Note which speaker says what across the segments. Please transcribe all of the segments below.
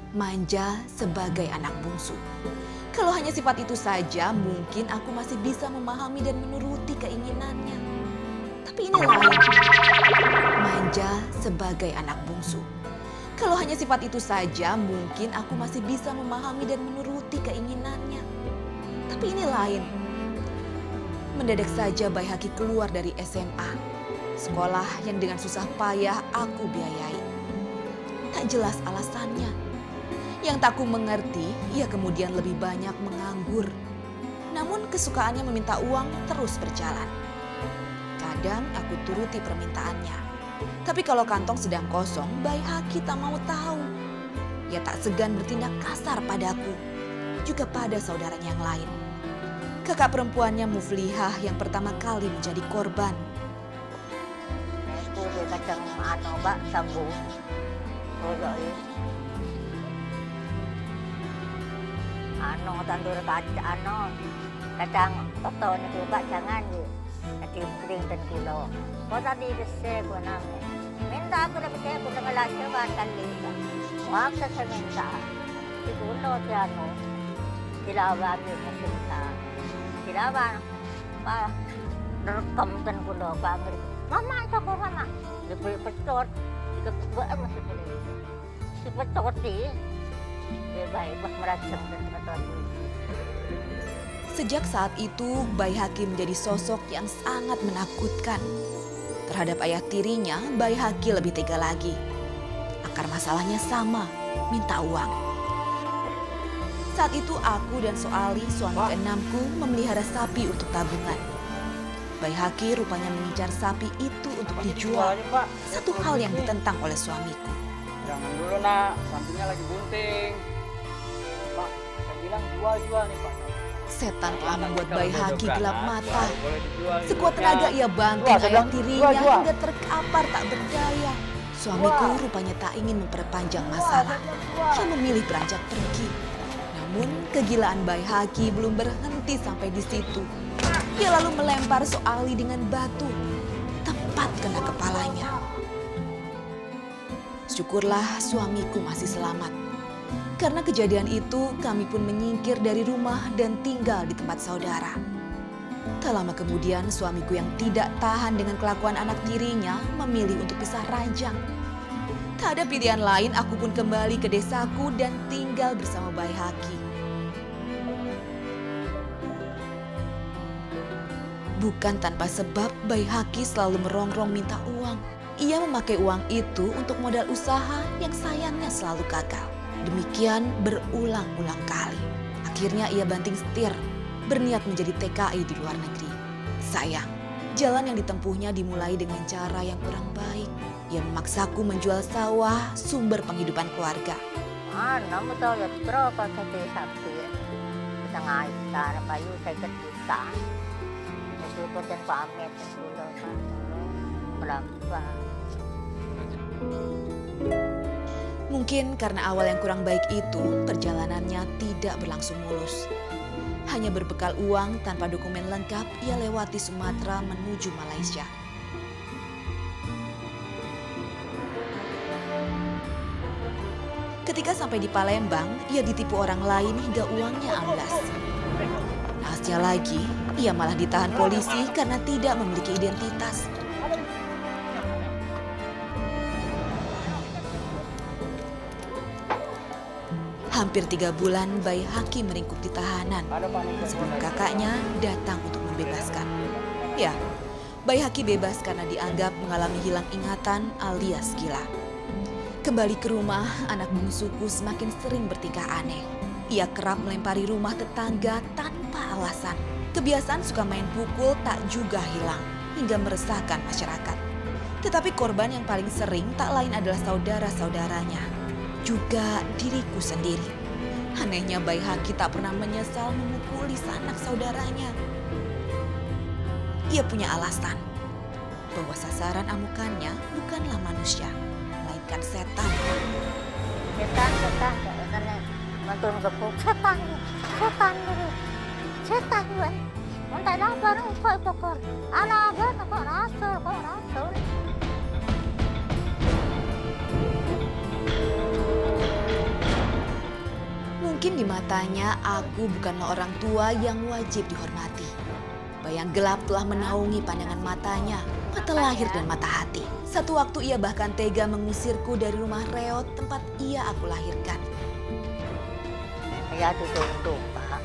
Speaker 1: manja sebagai anak bungsu. Kalau hanya sifat itu saja, mungkin aku masih bisa memahami dan menuruti keinginannya. Tapi ini lain. Manja sebagai anak bungsu. Kalau hanya sifat itu saja, mungkin aku masih bisa memahami dan menuruti keinginannya. Tapi ini lain. Mendadak saja Bayi Haki keluar dari SMA. Sekolah yang dengan susah payah aku biayai. Tak jelas alasannya. Yang tak ku mengerti, ia kemudian lebih banyak menganggur. Namun kesukaannya meminta uang terus berjalan. Kadang aku turuti permintaannya. Tapi kalau kantong sedang kosong, Bayi Haki tak mau tahu. Ia tak segan bertindak kasar padaku, juga pada saudaranya yang lain. Kakak perempuannya Muflihah yang pertama kali menjadi korban.
Speaker 2: Aku di kacang Mbak sambung. Tandur kaca kacang toto niku Pak jangan di kering dan kulo. Kau tadi desa ko namin. Minta ako na percaya ko na lagi ba talita. Wag sa minta. Siguro siya dilawan yun na sinta. Dilawan pa rekam dan kulo ba mama ito ko mama. Dipetot. Dikakbuan masih boleh. Dipetot baik pas meracang dan kebetulan.
Speaker 1: Sejak saat itu, Bayi Haki menjadi sosok yang sangat menakutkan. Terhadap ayah tirinya, Bayi Haki lebih tega lagi. Akar masalahnya sama, minta uang. Saat itu aku dan Soali, suami keenamku, memelihara sapi untuk tabungan. Bayi Haki rupanya mengincar sapi itu untuk dijual. Satu hal yang ditentang oleh suamiku.
Speaker 3: Jangan dulu nak, sapinya lagi bunting. Pak, saya bilang jual nih Pak.
Speaker 1: Setan telah membuat Bayi Haki gelap mata. Sekuat tenaga ia banting ayah tirinya hingga terkapar tak berdaya. Suamiku rupanya tak ingin memperpanjang masalah. Ia memilih beranjak pergi. Namun kegilaan Bayi Haki belum berhenti sampai di situ. Ia lalu melempar Soali dengan batu. Tepat kena kepalanya. Syukurlah suamiku masih selamat. Karena kejadian itu, kami pun menyingkir dari rumah dan tinggal di tempat saudara. Tak lama kemudian, suamiku yang tidak tahan dengan kelakuan anak tirinya memilih untuk pisah ranjang. Tak ada pilihan lain, aku pun kembali ke desaku dan tinggal bersama Bayi Haki. Bukan tanpa sebab, Bayi Haki selalu merongrong minta uang. Ia memakai uang itu untuk modal usaha yang sayangnya selalu gagal. Demikian berulang-ulang kali. Akhirnya ia banting setir, berniat menjadi TKI di luar negeri. Sayang, jalan yang ditempuhnya dimulai dengan cara yang kurang baik. Ia memaksaku menjual sawah, sumber penghidupan keluarga.
Speaker 2: Namu tahu ya berapa sate sapi. Kita ngait cara payu saya kejuta. Syukur dan pamit dulu kan. Berapa?
Speaker 1: Mungkin karena awal yang kurang baik itu, perjalanannya tidak berlangsung mulus. Hanya berbekal uang tanpa dokumen lengkap, ia lewati Sumatera menuju Malaysia. Ketika sampai di Palembang, ia ditipu orang lain hingga uangnya amblas. Nahasnya lagi, ia malah ditahan polisi karena tidak memiliki identitas. Hampir 3 bulan Bayi Haki meringkuk di tahanan sebelum kakaknya datang untuk membebaskan. Ya, Bayi Haki bebas karena dianggap mengalami hilang ingatan alias gila. Kembali ke rumah, anak bungsuku semakin sering bertingkah aneh. Ia kerap melempari rumah tetangga tanpa alasan. Kebiasaan suka main pukul tak juga hilang hingga meresahkan masyarakat. Tetapi korban yang paling sering tak lain adalah saudara-saudaranya. Juga diriku sendiri. Anehnya Bayi Haki tak pernah menyesal memukuli sanak saudaranya. Ia punya alasan bahwa sasaran amukannya bukanlah manusia, melainkan setan.
Speaker 2: Setan, nonton gepuk setan gue. Muntai lapar kok pokor. Ala gue kok rasul.
Speaker 1: Mungkin di matanya aku bukanlah orang tua yang wajib dihormati. Bayang gelap telah menaungi pandangan matanya, mata lahir dan mata hati. Satu waktu ia bahkan tega mengusirku dari rumah reot tempat ia aku lahirkan.
Speaker 2: Ya dituntut, Pak.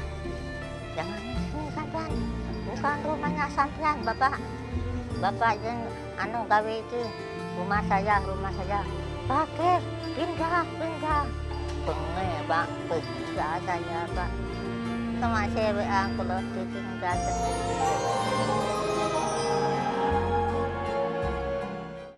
Speaker 2: Jangan di sini sampean. Bukan rumahnya sampean, Bapak. Bapak yang gawe itu rumah saya. Pakai, pindah. Pengen, Pak. Pindah saya, Pak. Sama cewek aku loh, datang.